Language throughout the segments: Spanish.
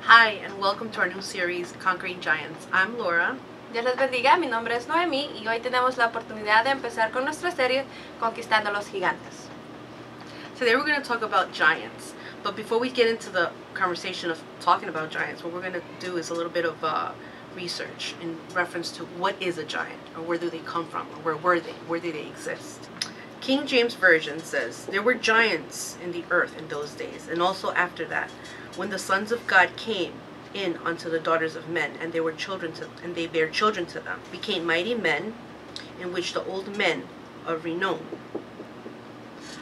Hi, and welcome to our new series, Conquering Giants. I'm Laura. Dios les bendiga, mi nombre es Noemí y hoy tenemos la oportunidad de empezar con nuestra serie Conquistando los Gigantes. Today we're going to talk about giants, but before we get into the conversation of talking about giants, what we're going to do is a little bit of research in reference to what is a giant, or where do they come from, or where were they, where did they exist. King James Version says, there were giants in the earth in those days, and also after that, when the sons of God came in unto the daughters of men, and they bare children to them, became mighty men, in which the old men of renown.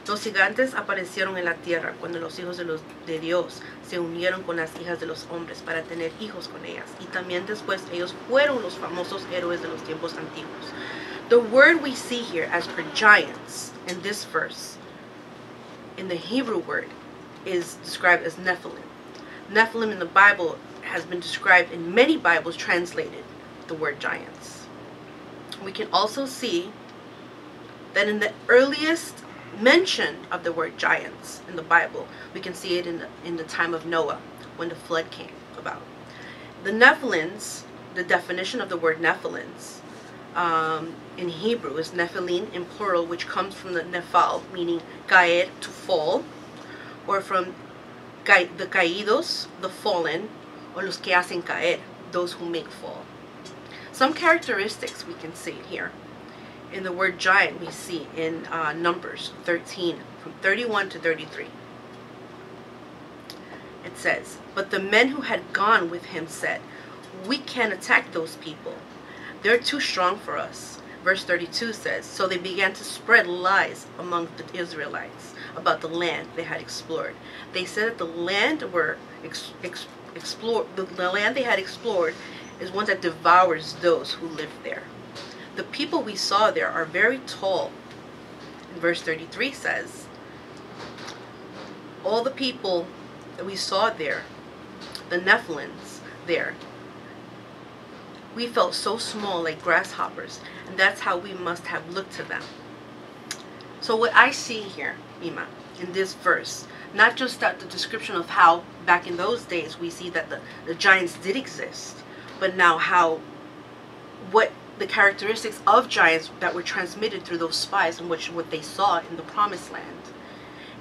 Los gigantes aparecieron en la tierra cuando los hijos de Dios se unieron con las hijas de los hombres para tener hijos con ellas, y también después ellos fueron los famosos héroes de los tiempos antiguos. The word we see here as per giants in this verse, in the Hebrew word, is described as Nephilim. Nephilim in the Bible has been described in many Bibles translated the word giants. We can also see that in the earliest mention of the word giants in the Bible, we can see it in the time of Noah, when the flood came about. The Nephilims, the definition of the word Nephilims in Hebrew is Nephilim in plural, which comes from the Nephal, meaning caer, to fall, or from the caídos, the fallen, or los que hacen caer, those who make fall. Some characteristics we can see here. In the word giant, we see in Numbers 13, from 31 to 33. It says, but the men who had gone with him said, we can't attack those people. They're too strong for us. Verse 32 says, so they began to spread lies among the Israelites about the land they had explored. They said that the land the land they had explored is one that devours those who live there. The people we saw there are very tall. And verse 33 says, all the people that we saw there, the Nephilims there, we felt so small like grasshoppers, and that's how we must have looked to them. So what I see here, Ima, in this verse, not just that the description of how back in those days we see that the giants did exist, but now what the characteristics of giants that were transmitted through those spies, and what they saw in the promised land,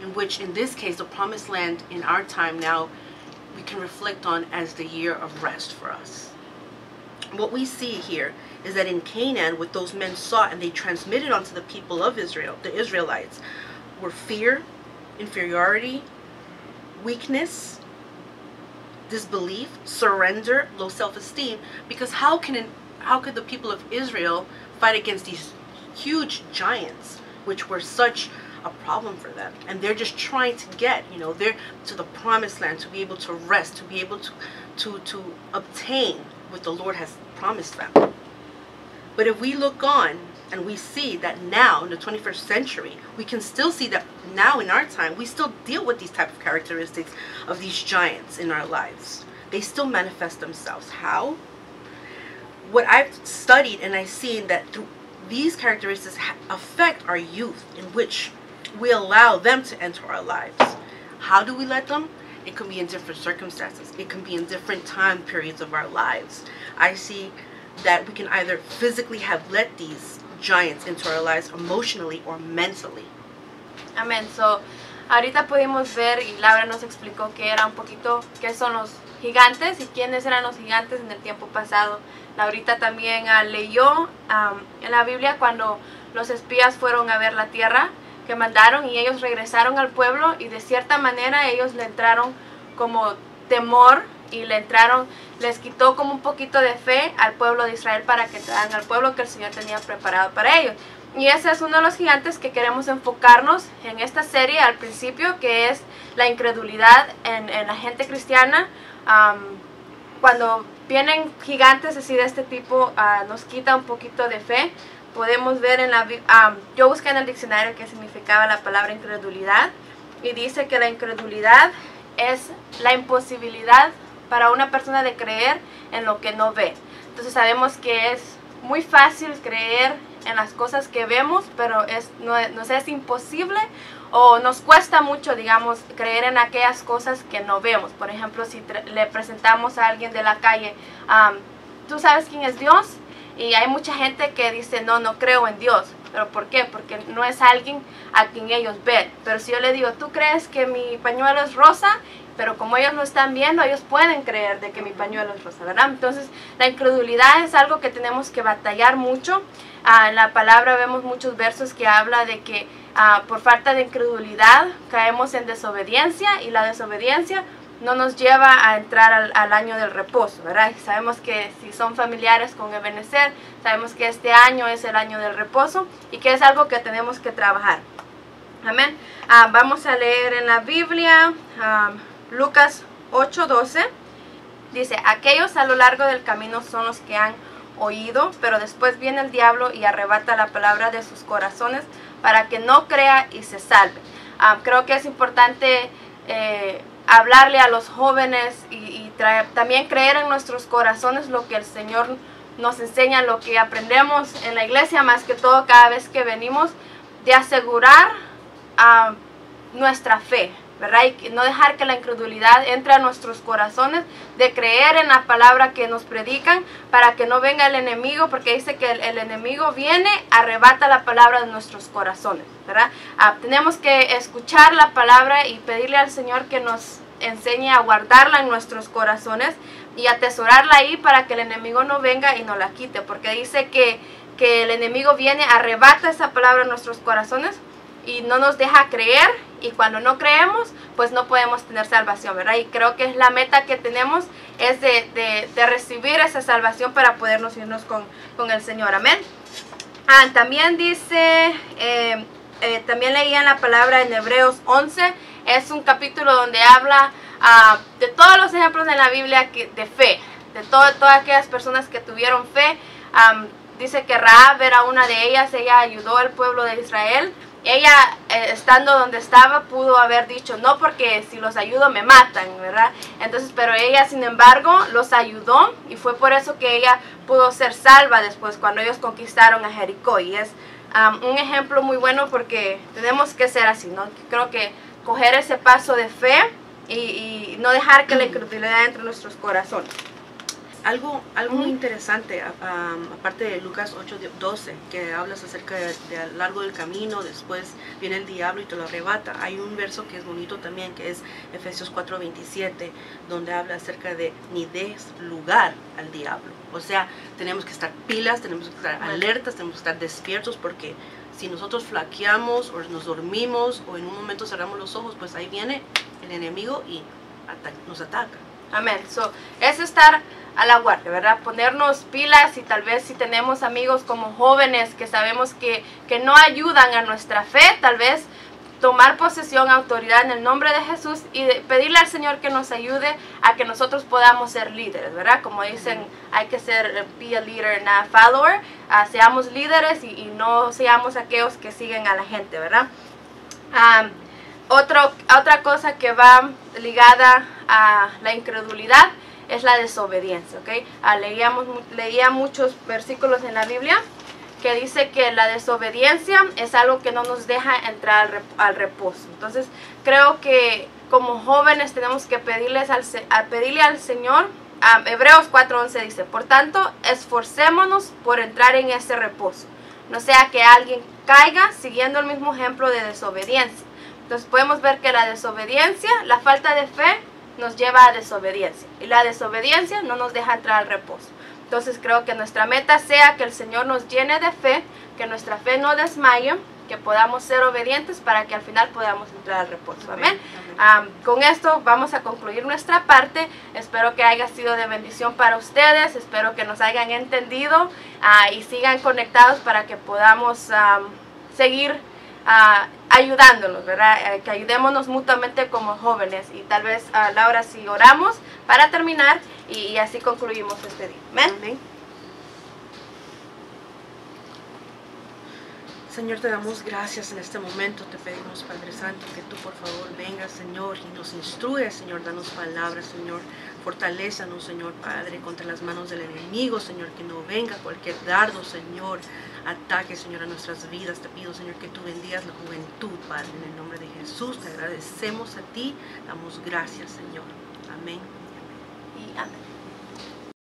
in which in this case the promised land in our time now we can reflect on as the year of rest for us. What we see here is that in Canaan, what those men saw and they transmitted onto the people of Israel, the Israelites, were fear, inferiority, weakness, disbelief, surrender, low self-esteem. Because how could the people of Israel fight against these huge giants, which were such a problem for them? And they're just trying to get, they're to the promised land, to be able to rest, to be able to obtain what the Lord has promised them. But if we look on and we see that now in the 21st century, we can still see that now in our time, we still deal with these type of characteristics of these giants in our lives. They still manifest themselves. How? What I've studied and I've seen that through these characteristics affect our youth, in which we allow them to enter our lives. How do we let them? It can be in different circumstances. It can be in different time periods of our lives. I see that we can either physically have let these giants into our lives emotionally or mentally. Amén. So, ahorita pudimos ver y Laura nos explicó que era un poquito qué son los gigantes y quiénes eran los gigantes en el tiempo pasado. Laurita también leyó en la Biblia cuando los espías fueron a ver la tierra que mandaron y ellos regresaron al pueblo y de cierta manera ellos le entraron como temor y les quitó como un poquito de fe al pueblo de Israel para que entraran al pueblo que el Señor tenía preparado para ellos. Y ese es uno de los gigantes que queremos enfocarnos en esta serie al principio, que es la incredulidad en la gente cristiana. Cuando vienen gigantes así de este tipo, nos quita un poquito de fe. Podemos ver en la yo busqué en el diccionario qué significaba la palabra incredulidad y dice que la incredulidad es la imposibilidad para una persona de creer en lo que no ve. Entonces sabemos que es muy fácil creer en las cosas que vemos, pero nos es imposible o nos cuesta mucho, digamos, creer en aquellas cosas que no vemos. Por ejemplo, si le presentamos a alguien de la calle, ¿tú sabes quién es Dios? Y hay mucha gente que dice, no, no creo en Dios. ¿Pero por qué? Porque no es alguien a quien ellos ven. Pero si yo le digo, ¿tú crees que mi pañuelo es rosa? Pero como ellos no están viendo, ellos pueden creer de que mi pañuelo es rosa, ¿verdad? Entonces, la incredulidad es algo que tenemos que batallar mucho. En la palabra vemos muchos versos que habla de que por falta de incredulidad caemos en desobediencia, y la desobediencia no nos lleva a entrar al año del reposo, ¿verdad? Y sabemos que si son familiares con Ebenezer, sabemos que este año es el año del reposo y que es algo que tenemos que trabajar. Amén. Vamos a leer en la Biblia, Lucas 8:12. Dice, aquellos a lo largo del camino son los que han oído, pero después viene el diablo y arrebata la palabra de sus corazones para que no crea y se salve. Creo que es importante hablarle a los jóvenes y también creer en nuestros corazones lo que el Señor nos enseña, lo que aprendemos en la iglesia, más que todo cada vez que venimos, de asegurar nuestra fe, ¿verdad? Y no dejar que la incredulidad entre a nuestros corazones, de creer en la palabra que nos predican, para que no venga el enemigo, porque dice que el enemigo viene, arrebata la palabra de nuestros corazones, ¿verdad? Tenemos que escuchar la palabra y pedirle al Señor que nos enseñe a guardarla en nuestros corazones y atesorarla ahí para que el enemigo no venga y nos la quite, porque dice que el enemigo viene, arrebata esa palabra en nuestros corazones y no nos deja creer, y cuando no creemos, pues no podemos tener salvación, ¿verdad? Y creo que es la meta que tenemos, es de recibir esa salvación para podernos irnos con el Señor, amén. También dice, también leía en la palabra en Hebreos 11, es un capítulo donde habla de todos los ejemplos en la Biblia de fe, de todas aquellas personas que tuvieron fe. Dice que Rahab era una de ellas, ella ayudó al pueblo de Israel. Ella, estando donde estaba, pudo haber dicho, no, porque si los ayudo me matan, ¿verdad? Entonces, pero ella, sin embargo, los ayudó, y fue por eso que ella pudo ser salva después, cuando ellos conquistaron a Jericó. Y es un ejemplo muy bueno, porque tenemos que ser así, ¿no? Creo que coger ese paso de fe y no dejar que la incredulidad entre nuestros corazones. Algo muy interesante, aparte de Lucas 8:12, que hablas acerca de a lo largo del camino, después viene el diablo y te lo arrebata. Hay un verso que es bonito también, que es Efesios 4:27, donde habla acerca de ni des lugar al diablo. O sea, tenemos que estar pilas, tenemos que estar alertas, tenemos que estar despiertos, porque si nosotros flaqueamos o nos dormimos o en un momento cerramos los ojos, pues ahí viene el enemigo y nos ataca. Amén. Es estar a la guardia, ¿verdad? Ponernos pilas, y tal vez si tenemos amigos como jóvenes que sabemos que no ayudan a nuestra fe, tal vez tomar posesión, autoridad en el nombre de Jesús y pedirle al Señor que nos ayude a que nosotros podamos ser líderes, ¿verdad? Como dicen, hay que ser, be a leader, not a follower. Seamos líderes y no seamos aquellos que siguen a la gente, ¿verdad? Otra cosa que va ligada a la incredulidad es la desobediencia, ¿ok? Leía muchos versículos en la Biblia que dice que la desobediencia es algo que no nos deja entrar al reposo. Entonces, creo que como jóvenes tenemos que pedirle al Señor. Hebreos 4:11 dice, por tanto, esforcémonos por entrar en ese reposo, no sea que alguien caiga siguiendo el mismo ejemplo de desobediencia. Entonces podemos ver que la desobediencia, la falta de fe, nos lleva a desobediencia, y la desobediencia no nos deja entrar al reposo. Entonces creo que nuestra meta sea que el Señor nos llene de fe, que nuestra fe no desmaye, que podamos ser obedientes para que al final podamos entrar al reposo. Amén. Con esto vamos a concluir nuestra parte. Espero que haya sido de bendición para ustedes, espero que nos hayan entendido y sigan conectados para que podamos seguir ayudándonos, ¿verdad? Que ayudémonos mutuamente como jóvenes. Y tal vez, Laura, si oramos para terminar y así concluimos este día. Amén. Amén. Señor, te damos gracias en este momento. Te pedimos, Padre Santo, que tú por favor vengas, Señor, y nos instruyes, Señor. Danos palabras, Señor. Fortalézanos, Señor, Padre, contra las manos del enemigo, Señor. Que no venga cualquier dardo, Señor. Ataque, Señor, a nuestras vidas. Te pido, Señor, que tú bendigas la juventud, Padre. En el nombre de Jesús, te agradecemos a ti. Damos gracias, Señor. Amén. Y amén.